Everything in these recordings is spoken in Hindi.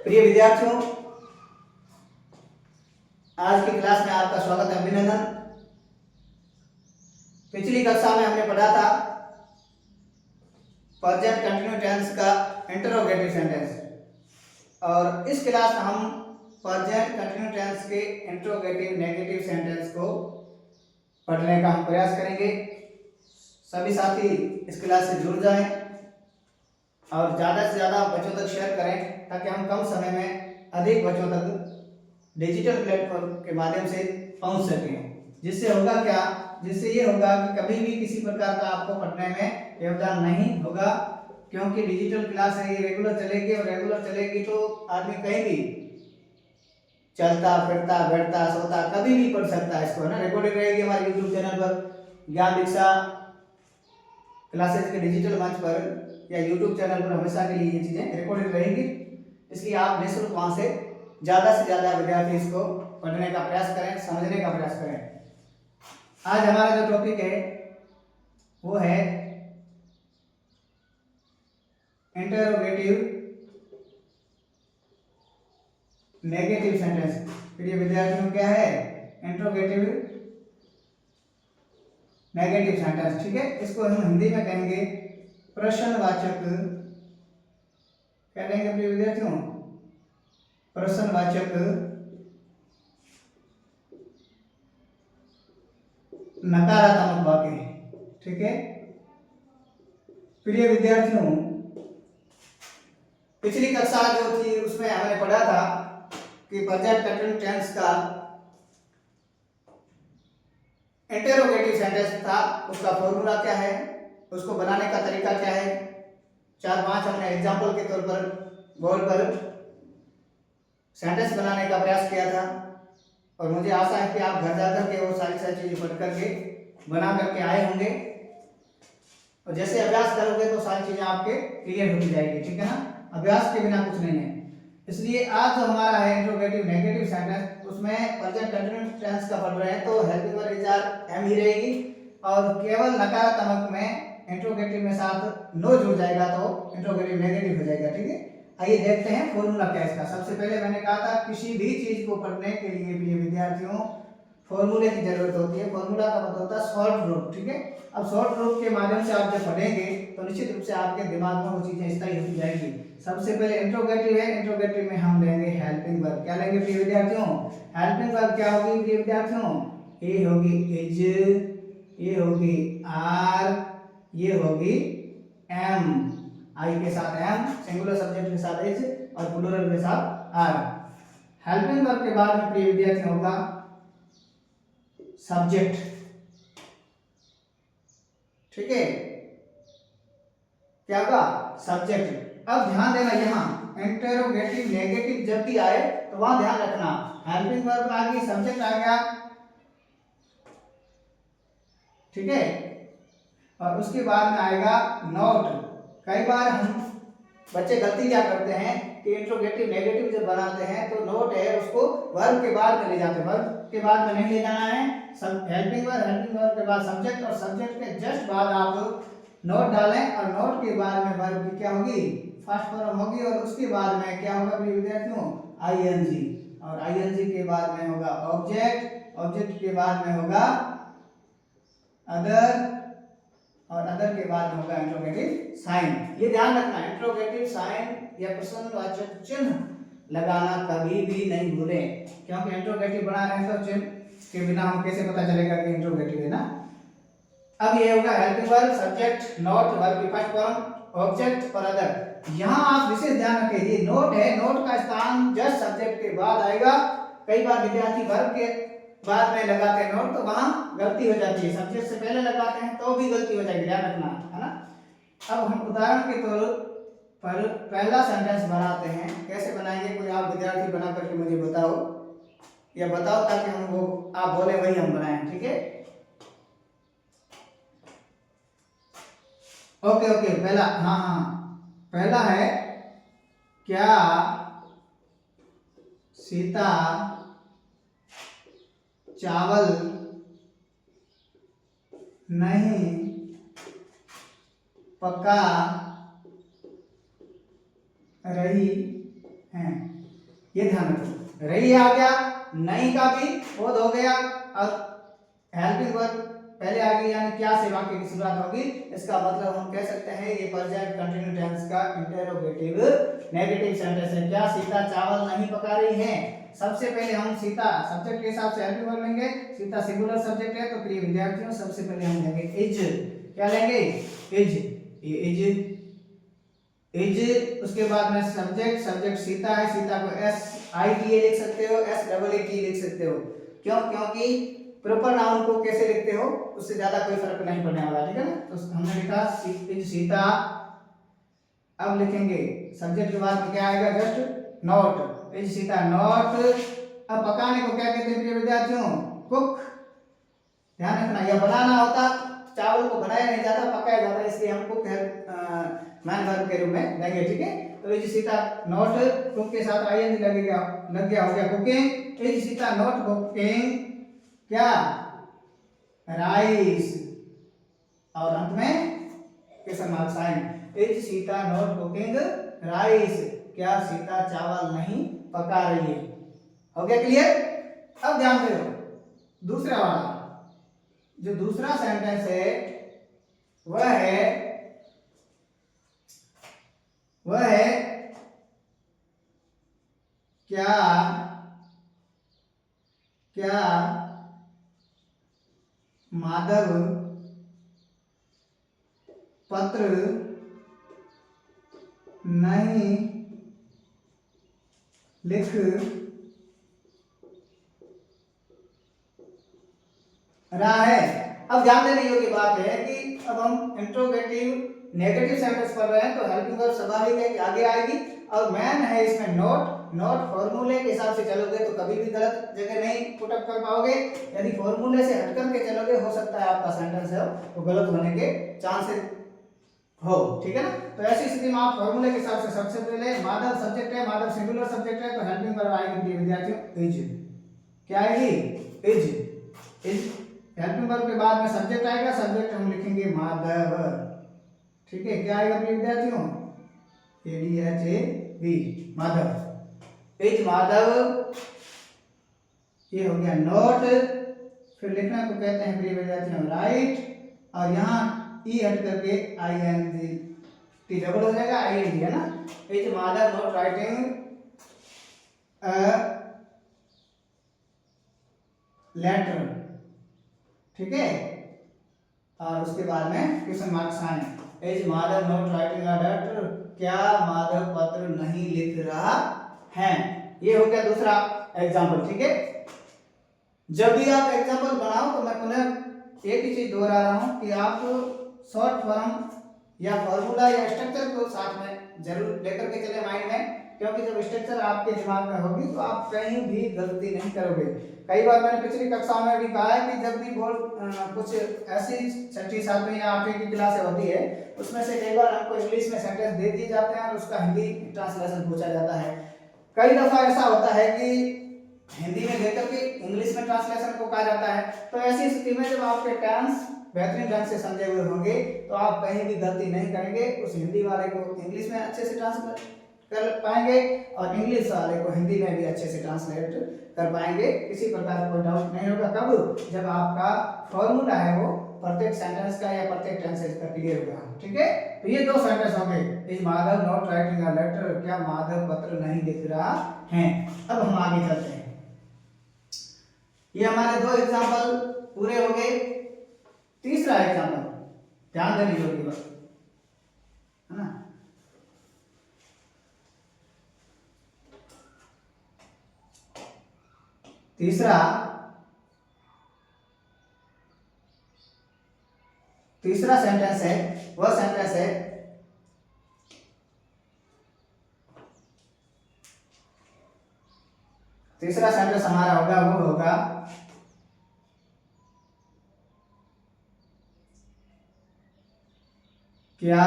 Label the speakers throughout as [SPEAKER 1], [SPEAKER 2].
[SPEAKER 1] प्रिय विद्यार्थियों, आज की क्लास में आपका स्वागत है, अभिनंदन। पिछली कक्षा में हमने पढ़ा था प्रेजेंट कंटिन्यूस टेंस का इंटरोगेटिव सेंटेंस और इस क्लास में हम प्रेजेंट कंटिन्यूस टेंस के इंटरोगेटिव नेगेटिव सेंटेंस को पढ़ने का हम प्रयास करेंगे। सभी साथी इस क्लास से जुड़ जाएं और ज़्यादा से ज़्यादा बच्चों तक शेयर करें ताकि हम कम समय में अधिक बच्चों तक डिजिटल प्लेटफॉर्म के माध्यम से पहुंच सकें। जिससे होगा क्या, जिससे ये होगा कि कभी भी किसी प्रकार का आपको पढ़ने में व्यवधान नहीं होगा, क्योंकि डिजिटल क्लास है, ये रेगुलर चलेगी और रेगुलर चलेगी तो आदमी कहीं भी चलता फिरता बैठता सोता कभी भी पढ़ सकता है इसको, है ना। रिकॉर्डिंग रहेगी हमारे यूट्यूब चैनल पर, ज्ञान दीक्षा क्लासेज के डिजिटल मंच पर या यूट्यूब चैनल पर हमेशा के लिए ये चीज़ें रिकॉर्डेड रहेंगी। इसलिए आप निःशुल्क वहाँ से ज़्यादा विद्यार्थी इसको पढ़ने का प्रयास करें, समझने का प्रयास करें। आज हमारा जो टॉपिक है वो है इंटरोगेटिव नेगेटिव सेंटेंस। प्रिय विद्यार्थियों, क्या है इंटरोगेटिव नेगेटिव सेंटेंस? ठीक है, इसको हम हिंदी में कहेंगे प्रश्नवाचक। क्या कहेंगे प्रिय विद्यार्थियों? प्रश्नवाचक नकारात्मक वाक्य। ठीक है प्रिय विद्यार्थियों, पिछली कक्षा जो थी उसमें हमने पढ़ा था कि प्रेजेंट कंटिन्यूस टेंस का इंटरोगेटिव सेंटेंस था, उसका फॉर्मूला क्या है, उसको बनाने का तरीका क्या है। 4-5 हमने एग्जाम्पल के तौर पर बोर्ड पर सेंटेंस बनाने का प्रयास किया था और मुझे आशा है कि आप घर जाकर के वो सारी चीजें पढ़ करके बना करके आए होंगे और जैसे अभ्यास करोगे तो सारी चीजें आपके क्लियर होती जाएगी। ठीक है ना, अभ्यास के बिना कुछ नहीं है। इसलिए आज जो हमारा है इंटरोगेटिव नेगेटिव सेंटेंस, उसमें प्रेजेंट कंटिन्यूस टेंस का पढ़ रहे हैं तो हेल्पिंग वर्ब विचार एम ही रहेगी और केवल नकारात्मक में इंटरोगेटिव में साथ नो जुड़ जाएगा तो इंटरोगेटिव नेगेटिव हो जाएगा। ठीक है, आइए देखते हैं फॉर्मूला क्या है इसका। सबसे पहले मैंने कहा था किसी भी चीज को पढ़ने के लिए भी विद्यार्थियों फॉर्मूले की जरूरत होती है। फॉर्मूला का मतलब होता है शॉर्ट रूप। ठीक है, अब शॉर्ट रूप के माध्यम से आप जब पढ़ेंगे तो निश्चित रूप से आपके दिमाग में वो चीजें स्थायी होती जाएगी। सबसे पहले इंट्रोगेटिव है, इंट्रोगेटिव में हम लेंगे हेल्पिंग वर्ब। क्या लेंगे प्रिय विद्यार्थियों? हेल्पिंग वर्ब क्या होगी प्रिय विद्यार्थियों? ए होगी इज, ये होगी आर, ये होगी एम, आई के साथ एम, सिंगुलर सब्जेक्ट के साथ इज और प्लूरल के साथ आर। हेल्पिंग वर्ब के बाद में प्रिय विद्यार्थियों होगा सब्जेक्ट। ठीक है, क्या होगा? सब्जेक्ट। अब ध्यान देना, यहाँ इंटरोगेटिव नेगेटिव जब भी आए तो वहां ध्यान रखना हेल्पिंग वर्ब आ गई, सब्जेक्ट आ गया। ठीक है, और उसके बाद में आएगा नोट। कई बार हम बच्चे गलती क्या करते हैं कि इंटरोगेटिव नेगेटिव जब बनाते हैं तो नोट है उसको वर्ब के बाद में ले जाते हैं। वर्ब के बाद में नहीं ले जाना है, हेल्पिंग वर्ब के बाद सब्जेक्ट और सब्जेक्ट के जस्ट बाद आप नोट डालें और नोट के बाद में वर्ब की क्या होगी? फर्स्ट फॉर्म होगी और उसके बाद में क्या होगा प्रिय विद्यार्थियों? आईएनजी, और आईएनजी के बाद में होगा ऑब्जेक्ट, ऑब्जेक्ट के बाद में होगा अदर और अदर के बाद में होगा इंट्रोगेटिव साइन। ये ध्यान रखना, इंट्रोगेटिव साइन या प्रश्नवाचक चिन्ह लगाना कभी भी नहीं भूलें, क्योंकि इंट्रोगेटिव बना रहे हैं तो चिन्ह के बिना हम कैसे पता चलेगा कि इंट्रोगेटिव है ना। अब ये होगा helping verb, subject, note, verb की फर्स्ट फॉर्म, ऑब्जेक्ट और अदर। यहाँ आप विशेष ध्यान रखें, ये नोट है, नोट का स्थान जस्ट सब्जेक्ट के बाद आएगा। कई बार विद्यार्थी वर्ब के बाद में लगाते हैं नोट तो वहां गलती हो जाती है, सब्जेक्ट से पहले लगाते हैं तो भी गलती हो जाएगी, ध्यान रखना, है ना। अब हम उदाहरण के तौर पर पहला सेंटेंस बनाते हैं। कैसे बनाएंगे, कोई आप विद्यार्थी बना करके मुझे बताओ या बताओ ताकि हम वो आप बोले वही हम बनाएं। ठीक है, ओके ओके, पहला, हाँ, पहला है क्या सीता चावल नहीं पका रही हैं, ये ध्यान रखो। रही आ गया, नहीं का भी बोध हो गया। अब हेल्पिंग वर्ब पहले आ गई, यानी क्या से वाक्य की शुरुआत होगी, इसका मतलब हम कह सकते हैं ये प्रेजेंट कंटिन्यू टेंस का इंटरोगेटिव नेगेटिव सेंटेंस है। क्या सीता चावल नहीं पका रही है? सबसे पहले हम सीता सब्जेक्ट के हिसाब से हेल्पिंग वर्ब लेंगे। सीता सिंगुलर सब्जेक्ट है तो प्रिय विद्यार्थियों सबसे पहले हम लेंगे इज। क्या लेंगे? इज। ये इज उसके बाद में सब्जेक्ट सीता है, सीता को एस आई टी ए लिख सकते हो, एस डबल ए टी लिख सकते हो। क्यों? क्योंकि प्रॉपर नाउन को कैसे लिखते हो उससे ज्यादा कोई फर्क नहीं पड़ने वाला, ठीक है ना। तो हमने लिखा इज सीता। अब लिखेंगे सब्जेक्ट के बाद में क्या आएगा? Just not. Is Sita not. अब पकाने को क्या कहते हैं प्रिय विद्यार्थियों? कुक। ध्यान रखना, यह बनाना होता, चावल को बनाया नहीं जाता, पकाया जाता, इसलिए हम कुक है मैन वर्ब के रूप में लेंगे, ठीक है। तो इज सीता नॉट, कुक के साथ आईएनजी लगेगा, लग गया, हो गया cooking. Is Sita not cooking क्या? राइस। और अंत में question mark sign. Is Sita not cooking rice? क्या सीता चावल नहीं पका रही है? हो गया क्लियर? अब ध्यान दो, दूसरा वाला जो दूसरा सेंटेंस है वह है क्या माधव पत्र नहीं लिख रहा है? अब ध्यान देने योग्य बात है कि अब हम इंट्रोगेटिव नेगेटिव सेंटेंस पढ़ रहे हैं तो हेल्पिंग वर्ब स्वाभाविक है कि आगे आएगी। और मैन है इसमें नॉट फॉर्मूले के हिसाब से चलोगे तो कभी भी गलत जगह नहीं पुट अप कर पाओगे। यदि फॉर्मूले से हट करके चलोगे हो सकता है आपका सेंटेंस है वो गलत होने के चांसेस हो, ठीक है ना। तो ऐसी स्थिति में आप फॉर्मूले के हिसाब से सबसे पहले माधव सब्जेक्ट है, माधव सिंगुलर सब्जेक्ट है, तो हेल्पिंग वर्ब आएगी विद्यार्थियों इज। क्या आएगी? इज। हेल्पिंग वर्ब के बाद में सब्जेक्ट आएगा, सब्जेक्ट हम लिखेंगे माधव, ठीक है। क्या आएगा विद्यार्थियों? ADHAV माधव। इज माधव, ये हो गया नोट। फिर लिखना को कहते हैं प्रिय विद्यार्थियों राइट, और यहाँ ई हट करके ING टी डबल हो जाएगा, ING है ना। Is Madhav not writing letter, ठीक है। और उसके बाद में question mark sign. Is Madhav not writing a letter? क्या माधव पत्र नहीं लिख रहा है? ये हो गया दूसरा एग्जांपल, ठीक है। जब भी आप एग्जांपल बनाओ तो मैं पुनः एक ही चीज दोहरा रहा हूं कि आप शॉर्ट फॉर्म या फॉर्मूला या स्ट्रक्चर को साथ में जरूर लेकर के चले माइंड में, क्योंकि जब स्ट्रक्चर आपके दिमाग में होगी तो आप कहीं भी गलती नहीं करोगे। कई बार मैंने पिछली कक्षाओं में भी कहा है कि जब भी बोर्ड कुछ ऐसी छठी सातवीं या आठवीं की क्लासें होती है उसमें से कई बार हमको इंग्लिश में सेंटेंस दे दिए जाते हैं और उसका हिंदी ट्रांसलेशन पूछा जाता है। कई दफा ऐसा होता है कि हिंदी में देकर के इंग्लिश में ट्रांसलेशन को कहा जाता है। तो ऐसी स्थिति में जब आपके टेंस बेहतरीन ढंग से समझे हुए होंगे तो आप कहीं भी गलती नहीं करेंगे, उस हिंदी वाले को इंग्लिश में अच्छे से ट्रांसलेट कर पाएंगे और इंग्लिश वाले को हिंदी में भी अच्छे से ट्रांसलेट कर पाएंगे। किसी प्रकार कोई डाउट नहीं होगा। कब? जब आपका फॉर्मूला है वो प्रत्येक सेंटेंस का या प्रत्येक टेंसेस का क्लियर होगा, ठीक है। तो ये दो सेंटेंस होंगे, is Madhav not writing a letter? क्या माधव पत्र नहीं लिख रहा है? अब हम आगे चलते हैं। ये हमारे दो एग्जांपल पूरे हो गए। तीसरा एग्जांपल ध्यान देने योग्य बात है ना। तीसरा सेंटेंस है, वह सेंटेंस है तीसरा सेंटेंस हमारा होगा, वो होगा क्या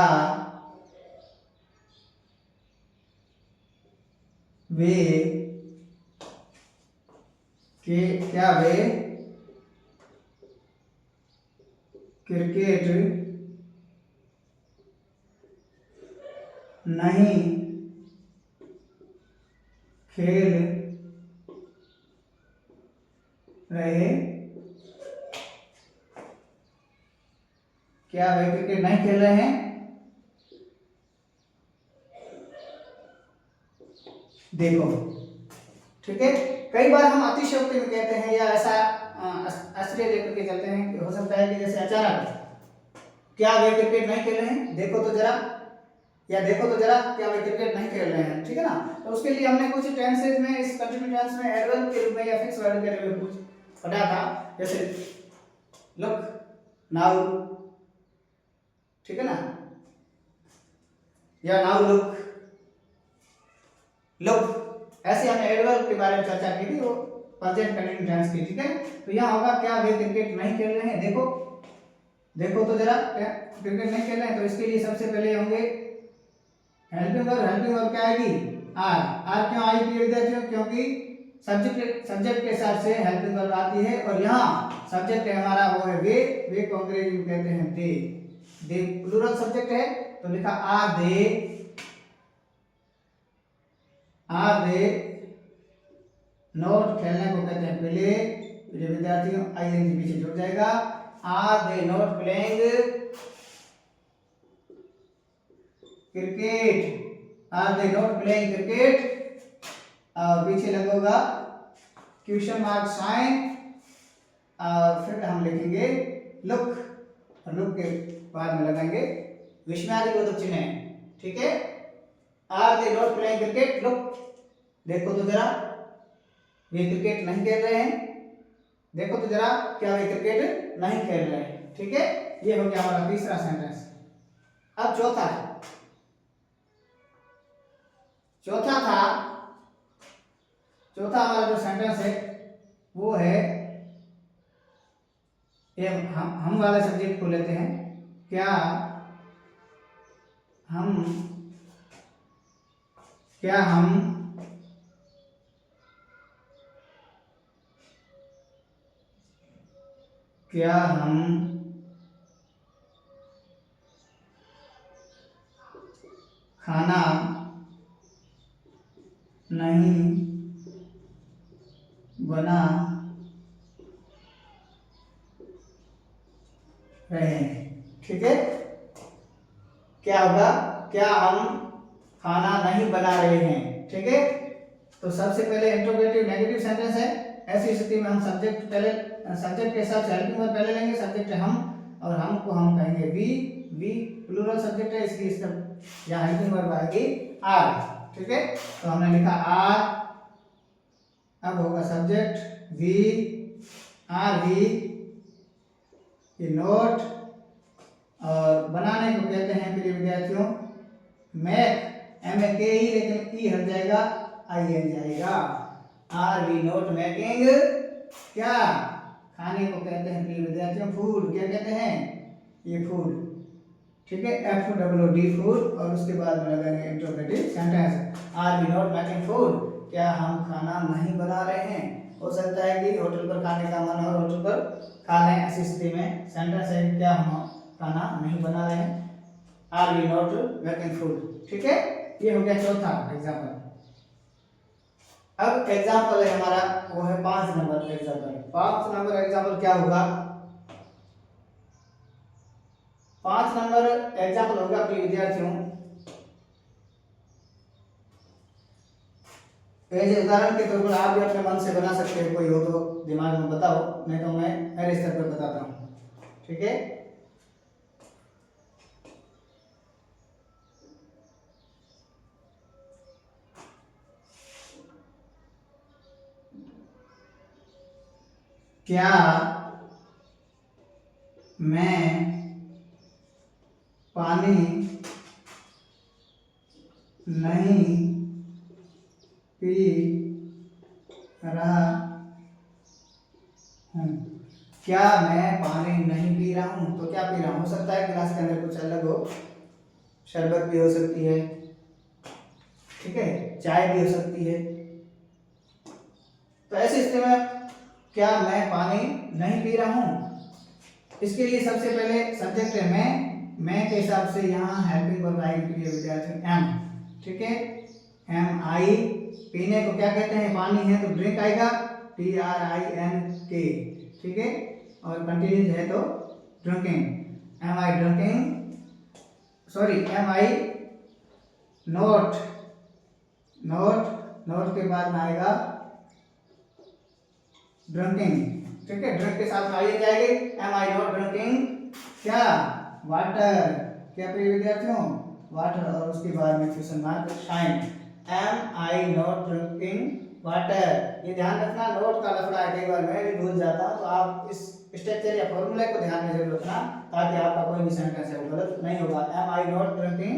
[SPEAKER 1] वे क्रिकेट नहीं खेल रहे, क्या वे क्रिकेट नहीं खेल रहे हैं? देखो, ठीक है। कई बार हम अतिशयोक्ति में कहते हैं या ऐसा आश्चर्य लेकर के चलते हैं कि हो सकता है कि जैसे अचानक, क्या वे क्रिकेट नहीं खेल रहे हैं? देखो तो जरा, या देखो तो जरा, क्या वे क्रिकेट नहीं खेल रहे हैं? ठीक है ना। तो उसके लिए हमने कुछ टेंसेज में, इस कंटिन्यू टेंस में एडवर्ब के रूप में या फिक्स वर्ड के रूप में कुछ पढ़ा था, जैसे लुक, नाउ, ठीक है ना, या नाउ लुक, लुक, ऐसे हमने एडवर्ब के बारे में चर्चा की थी, वो प्रेजेंट कंटिन्यू टेंस की, ठीक है। तो यहाँ होगा क्या वे क्रिकेट नहीं खेल रहे हैं? देखो, देखो तो जरा, क्रिकेट नहीं खेल रहे हैं, तो इसके लिए सबसे पहले होंगे हेल्पिंग वर्ब। हेल्पिंग वर्ब क्या आएगी? आर। आर क्यों आई प्रिय विद्यार्थियों? क्योंकि सब्जेक्ट के हिसाब से हेल्पिंग वर्ब आती है, और यहाँ सब्जेक्ट है हमारा वो है वे को अंग्रेजी में कहते हैं दे। दे प्लूरल सब्जेक्ट है, तो लिखा are they, are they not, खेलने को कहते हैं प्ले, विद्यार्थियों आईएनजी पीछे जुड़ जाएगा। Are they not playing cricket, are they not playing cricket, और पीछे लगेगा क्वेश्चन मार्क साइन, और फिर हम लिखेंगे लुक, और लुक के बाद में लगाएंगे विस्मयादिबोधक चिन्ह, ठीक है। Are they not playing cricket, look, देखो तो जरा, वे क्रिकेट नहीं खेल रहे हैं? देखो तो जरा, क्या वे क्रिकेट नहीं खेल रहे हैं? ठीक है, ये हो गया हमारा तीसरा सेंटेंस। अब चौथा हमारा जो सेंटेंस है वो है, ये हम वाले सब्जेक्ट को लेते हैं। क्या हम खाना नहीं बना रहे हैं? ठीक है, क्या होगा? क्या हम खाना नहीं बना रहे हैं? ठीक है, तो सबसे पहले इंट्रोगेटिव नेगेटिव सेंटेंस है। ऐसी स्थिति में हम सब्जेक्ट के हिसाब से हेल्पिंग वर्ब पहले लेंगे, सब्जेक्ट है हम, और हम को हम कहेंगे वी प्लूरल सब्जेक्ट है, इसलिए इसका यहाँ हेल्पिंग वर्ब आएगी आर। ठीक है, तो हमने लिखा आर, अब होगा सब्जेक्ट वी, आर वी, ये नोट, और बनाने को कहते हैं प्रिय विद्यार्थियों मैक, MAKE, लेकिन ई हट जाएगा, IN जाएगा। आर वी नोट मेकिंग, क्या खाने को कहते हैं प्रिय विद्यार्थियों फूड, क्या कहते हैं? ये फूड, ठीक है, FOOD फूड, और उसके बाद में लगाएंगे interrogative sentence. Are we not making food, क्या हम खाना नहीं बना रहे हैं? हो सकता है कि होटल पर खाने का मन हो और होटल पर खा लें, ऐसी स्थिति में सेंटेंस है क्या हम खाना नहीं बना रहे हैं, are we not making food. ठीक है, ये हो गया चौथा एग्जाम्पल। अब एग्जाम्पल है हमारा वो है 5 नंबर एग्जाम्पल। 5 नंबर एग्जाम्पल क्या होगा? 5 नंबर एग्जाम्पल होगा प्रिय विद्यार्थियों, उदाहरण के तौर पर आप भी अपने मन से बना सकते हैं, कोई हो तो दिमाग में बताओ, नहीं तो मैं मेरे स्तर पर बताता हूँ। ठीक है, क्या मैं पानी नहीं पी रहा हूँ? क्या मैं पानी नहीं पी रहा हूँ? तो क्या पी रहा हूँ? हो सकता है गिलास के अंदर कुछ अलग हो, शरबत भी हो सकती है, ठीक है, चाय भी हो सकती है। तो ऐसी स्थिति में क्या मैं पानी नहीं पी रहा हूँ? इसके लिए सबसे पहले सब्जेक्ट है मैं के हिसाब से यहाँ हेल्पिंग वर्ब आएगी प्रिय विद्यार्थी एम। ठीक है, एम आई, पीने को क्या कहते हैं, पानी है तो ड्रिंक आएगा, TRINK, ठीक है। और कंटिन्यूज है तो ड्रिंकिंग, एम आई ड्रिंकिंग, सॉरी एम आई नोट, नोट के बाद में आएगा ड्रिंकिंग, ठीक है। ड्रिंक के साथ में आइए जाएगी, एम आई नॉट ड्रिंकिंग क्या, वाटर, क्या प्रिय विद्यार्थियों, वाटर, और उसके बाद में question mark sign, am I not drinking water. ये ध्यान रखना, नोट का लफड़ा है, कई बार मैं भी भूल जाता हूँ, तो आप इस स्ट्रक्चर या फॉर्मूले को ध्यान में जरूर रखना, ताकि आपका कोई भी सेंटेंस है वो गलत नहीं होगा। Am I not drinking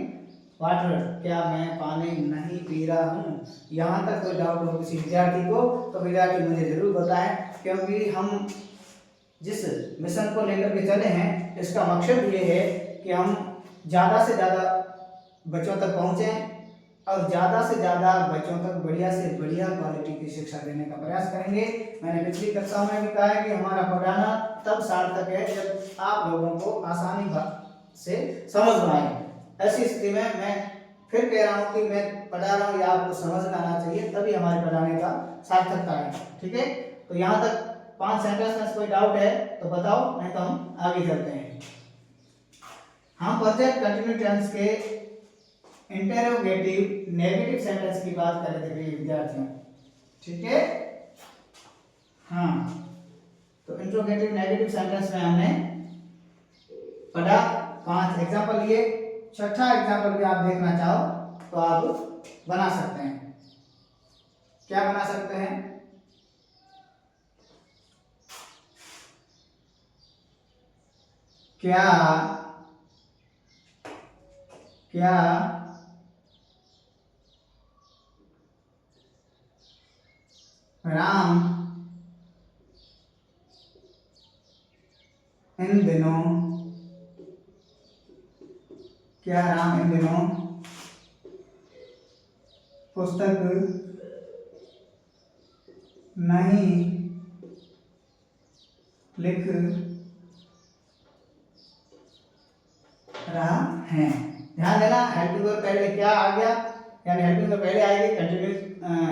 [SPEAKER 1] water, क्या मैं पानी नहीं पी रहा हूँ। यहाँ तक कोई डाउट हो किसी विद्यार्थी को तो विद्यार्थी मुझे जरूर बताएं, क्योंकि हम जिस मिशन को लेकर के चले हैं इसका मकसद ये है कि हम ज़्यादा से ज़्यादा बच्चों तक पहुँचें और ज़्यादा से ज़्यादा बच्चों तक बढ़िया से बढ़िया क्वालिटी की शिक्षा देने का प्रयास करेंगे। मैंने पिछली कक्षा में भी कहा है कि हमारा पढ़ाना तब सार्थक है जब आप लोगों को आसानी से समझ में आए। ऐसी स्थिति में मैं फिर कह रहा हूँ कि मैं पढ़ा रहा हूँ या आपको समझ में आना चाहिए, तभी हमारे पढ़ाने का सार्थकता है, ठीक है। तो यहाँ तक 5 सेंटेंस में कोई डाउट है तो बताओ, नहीं तो हम आगे चलते हैं। हम प्रेजेंट कंटिन्यूस टेंस के इंटरोगेटिव नेगेटिव सेंटेंस की बात कर रहे थे विद्यार्थियों, ठीक है। हाँ, तो इंटरोगेटिव नेगेटिव सेंटेंस में हमने पढ़ा 5 एग्जांपल लिए। छठा एग्जांपल भी आप देखना चाहो तो आप बना सकते हैं। क्या बना सकते हैं, क्या राम इन दिनों, क्या राम इन दिनों पुस्तक नहीं लिख रहा है। ध्यान देना, हेल्पिंग वर्ब पहले क्या आ गया, यानी हेल्पिंग वर्ब पहले आएगी, कंटिन्यूस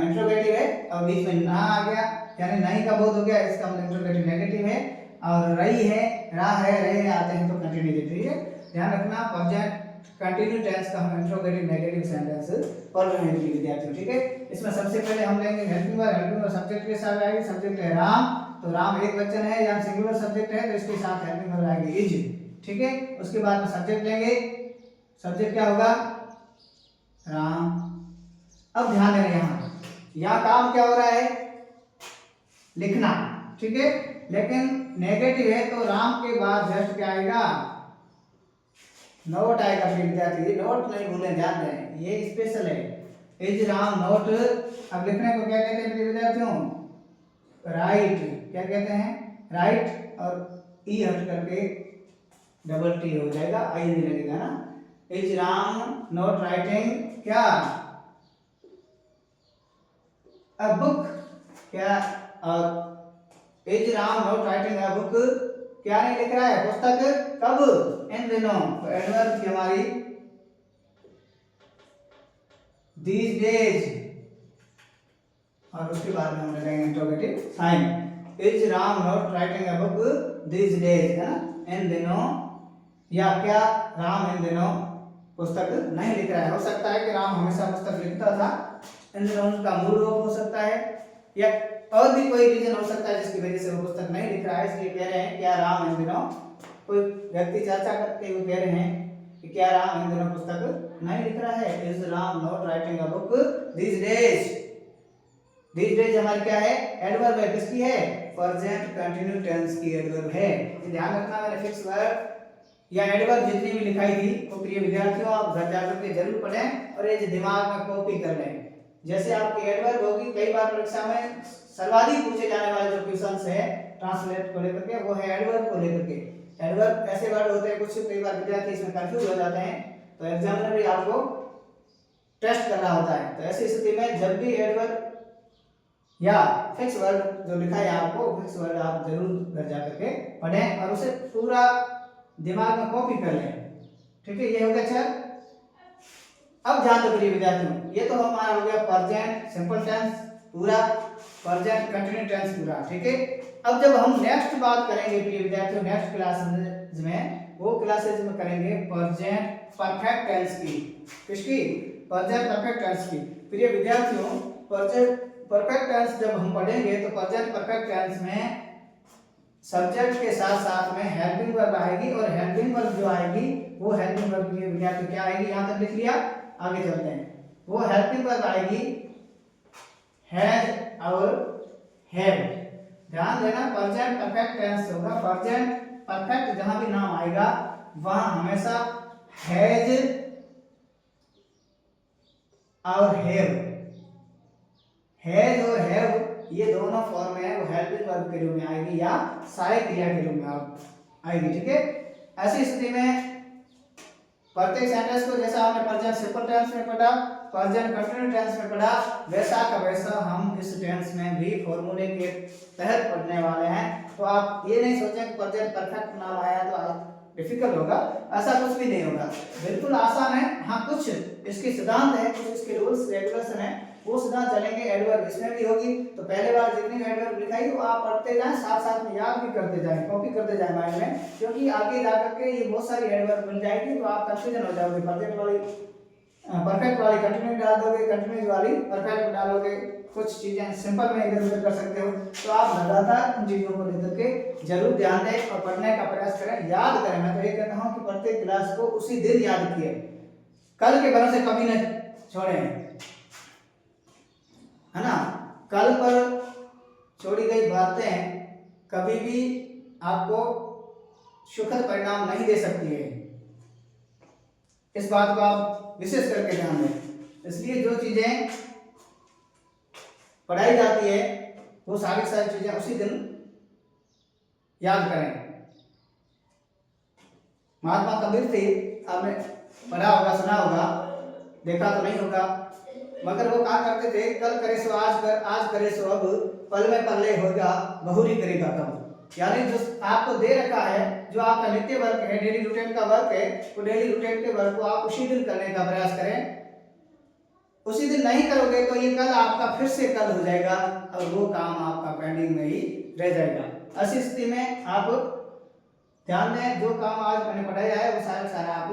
[SPEAKER 1] इंट्रोगेटिव है, और बीच में ना आ गया यानी नहीं का बोध हो गया, इसका मतलब इंट्रोगेटिव नेगेटिव है। और रही है, रा है, रहे हैं आते हैं तो कंटिन्यूटी, ठीक है। ध्यान रखना, प्रेजेंट कंटिन्यू टेंस का हम इंट्रोगेटिव नेगेटिव सेंटेंस पढ़ रहे हैं विद्यार्थियों, ठीक है। इसमें सबसे पहले हम लेंगे हेल्पिंग वर्ब सब्जेक्ट के साथ आएगी, सब्जेक्ट है राम, तो राम एक वचन है या सिंगुलर सब्जेक्ट है तो इसके साथ हेल्पिंग वर्ब आएगी इज, ठीक है। उसके बाद में सब्जेक्ट लेंगे, सब्जेक्ट क्या होगा, राम। अब ध्यान देना, यहाँ काम क्या हो रहा है, लिखना, ठीक है। लेकिन नेगेटिव है तो राम के बाद जस्ट क्या आएगा, नोट आएगा विद्यार्थी, नोट नहीं भूलें, ध्यान दें, ये स्पेशल है, इज राम नोट। अब लिखने को क्या कहते हैं विद्यार्थियों, राइट, क्या कहते हैं, राइट, और ई हट करके डबल टी हो जाएगा, आई नहीं लगेगा ना। इज राम नॉट राइटिंग क्या, अ बुक, क्या, और is Ram not writing a book, क्या नहीं लिख रहा है, पुस्तक, कब, इन दिनों। तो एडवर्ब की हमारी these days, और उसके बाद में हम लगाएंगे interrogative sign, is Ram not writing a book these days, है ना, इन दिनों, या क्या राम इन दिनों पुस्तक नहीं लिख रहा है। हो सकता है कि राम हमेशा पुस्तक लिखता था, इन दिनों उनका मूड ऑफ हो सकता है, या और भी कोई रीजन हो सकता है जिसकी वजह से वो पुस्तक नहीं लिख रहा है, इसलिए कह रहे हैं क्या राम इन दिनों, कोई व्यक्ति चर्चा करते हुए कह रहे हैं कि क्या राम इन दिनों पुस्तक नहीं लिख रहा है, is Ram not writing a book these days। these days हमारी क्या है, एडवर्ब है, किसकी है, प्रेजेंट कंटिन्यू टेंस की एडवर्ब है। ध्यान रखना, मैंने फिक्स वर्ब या एडवर्ब जितनी भी लिखाई थी वो प्रिय विद्यार्थियों आप घर जाकर के जरूर पढ़ें और ये दिमाग में कॉपी कर लें। जैसे आपकी एडवर्ब होगी, कई बार परीक्षा में सर्वाधिक पूछे जाने वाले जो क्वेश्चंस है ट्रांसलेट को लेकर के, वो है एडवर्ब को लेकर के। एडवर्ब ऐसे वर्ड होते हैं, कुछ कई बार विद्यार्थी इसमें कंफ्यूज हो जाते हैं, तो एग्जामिनर भी आपको टेस्ट करना होता है। तो ऐसी स्थिति में जब भी एडवर्ब या फिक्स वर्ड जो लिखा है आपको, फिक्स वर्ड आप जरूर घर जाकर के पढ़ें और उसे पूरा दिमाग में कॉपी कर लें, ठीक है। ये हो गया। अच्छा, अब ध्यान दो प्रिय विद्यार्थियों, ये तो हमारा हो गया प्रेजेंट सिंपल टेंस पूरा, प्रेजेंट कंटिन्यूस टेंस पूरा, ठीक है। अब जब हम नेक्स्ट बात करेंगे प्रिय विद्यार्थियों, नेक्स्ट क्लासेज में, वो क्लासेज में करेंगे प्रेजेंट परफेक्ट टेंस की। किसकी? प्रेजेंट परफेक्ट टेंस की। प्रिय विद्यार्थियों, प्रेजेंट परफेक्ट टेंस जब हम पढ़ेंगे तो प्रेजेंट परफेक्ट टेंस में सब्जेक्ट के साथ साथ में हेल्पिंग वर्ब आएगी, और हेल्पिंग वर्ब जो आएगी वो हेल्पिंग वर्ब प्रिय विद्यार्थियों क्या आएगी, यहां तक लिख लिया, आगे चलते हैं। वो हेल्पिंग वर्ब आएगी हैज और हैव। ध्यान देना, प्रेजेंट परफेक्ट टेंस होगा, प्रेजेंट परफेक्ट जहां भी नाम आएगा वहां हमेशा हैज और हैव, हैज और हैव ये दोनों फॉर्म है वो हेल्पिंग वर्ब के रूप में आएगी या सहायक क्रिया के रूप में आएगी, ठीक है। ऐसी स्थिति में प्रत्येक सेंटेंस को जैसा हमने प्रेजेंट सिंपल टेंस में पढ़ा, प्रेजेंट कंटिन्यूस टेंस में पढ़ा, वैसा का वैसा हम इस टेंस में भी फॉर्मूले के तहत पढ़ने वाले हैं। तो आप ये नहीं सोचें कि प्रेजेंट परफेक्ट नाम आया तो डिफिकल्ट होगा, ऐसा कुछ भी नहीं होगा, बिल्कुल आसान है। हाँ, कुछ इसके सिद्धांत है, कुछ इसके रूल्स रेगुलेशन है, वो सिद्धांत चलेंगे। एडवर्ब इसमें भी होगी, तो पहले बार जितनी भी एडवर्ब लिखाई वो आप पढ़ते जाएं, साथ साथ में याद भी करते जाएं, कॉपी करते जाएं माइंड में, क्योंकि आगे जाकर के ये बहुत सारी एडवर्ब मिल जाएगी तो आप कंफ्यूजन हो जाओगे। परफेक्ट वाली कंटिन्यूस डाल दोगे, कंटिन्यूस वाली परफेक्ट डालोगे, कुछ चीजें सिंपल में इधर उधर कर सकते हो। तो आप लगातार उन चीजों को लेकर के जरूर ध्यान दें और पढ़ने का प्रयास करें, याद करें। मैं तो ये कहता हूँ कि प्रत्येक क्लास को उसी दिन याद किए, कल के भरोसे कभी न छोड़ें, है ना। कल पर छोड़ी गई बातें कभी भी आपको सुखद परिणाम नहीं दे सकती है, इस बात को आप विशेष करके ध्यान दें। इसलिए जो चीजें पढ़ाई जाती है वो सारी चीजें उसी दिन याद करें। महात्मा कबीर थे, आपने पढ़ा होगा, सुना होगा, देखा तो नहीं होगा, मगर वो कहा करते थे, कल करे सो आज कर, आज करे सो अब, पल में पल्ले होगा, बहुरी करेगा कब। यानी जो आपको दे रखा है, जो आपका नित्य वर्क है, डेली रूटीन का वर्क है, वो डेली रूटीन के वर्क को आप उसी दिन करने का प्रयास करें। उसी दिन नहीं करोगे तो ये कल आपका फिर से कल हो जाएगा और वो काम आपका पेंडिंग में ही रह जाएगा। ऐसी स्थिति में आप ध्यान दें, जो काम आज मैंने पढ़ाया है वो सारा आप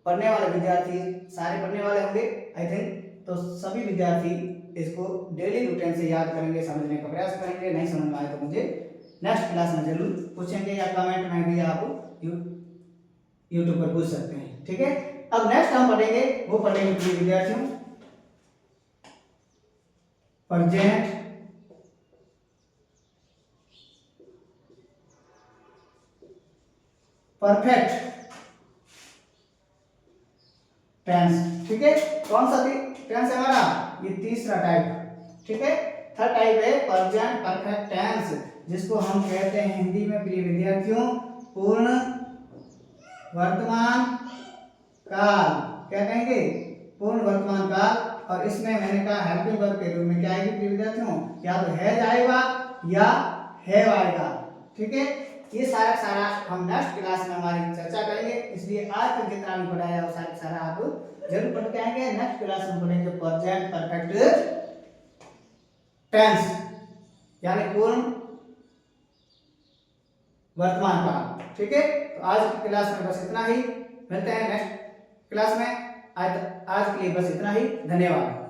[SPEAKER 1] पढ़ने वाले विद्यार्थी सारे पढ़ने वाले होंगे आई थिंक, तो सभी विद्यार्थी इसको डेली रूटीन से याद करेंगे, समझने का प्रयास करेंगे। नहीं समझ में आए तो मुझे नेक्स्ट क्लास में जरूर पूछेंगे या कमेंट में भी आप यूट्यूब पर पूछ सकते हैं, ठीक है। अब नेक्स्ट हम पढ़ेंगे, वो पढ़ेंगे विद्यार्थियों प्रेजेंट परफेक्ट टेंस, ठीक है। कौन सा टेंस है हमारा? ये तीसरा टाइप, ठीक है। थर्ड टाइप है प्रेजेंट परफेक्ट टेंस, जिसको हम कहते हैं हिंदी में प्रिय विद्यार्थियों पूर्ण वर्तमान काल। क्या कहेंगे? पूर्ण वर्तमान काल। और इसमें मैंने कहा हेल्पिंग वर्ब के रूप में क्या आएगी प्रिय विद्यार्थियों? या तो हैज आएगा या हैव आएगा, ठीक है। ये सारा हम नेक्स्ट क्लास में हमारी चर्चा करेंगे, इसलिए आज तक जितना भी पढ़ाया वो सारा आप जरूर पढ़ के आएंगे। नेक्स्ट क्लास में पढ़ेंगे प्रेजेंट परफेक्ट टेंस यानी पूर्ण वर्तमान काल, ठीक है। तो आज की क्लास में बस इतना ही, मिलते हैं नेक्स्ट क्लास में। आज के लिए बस इतना ही, धन्यवाद।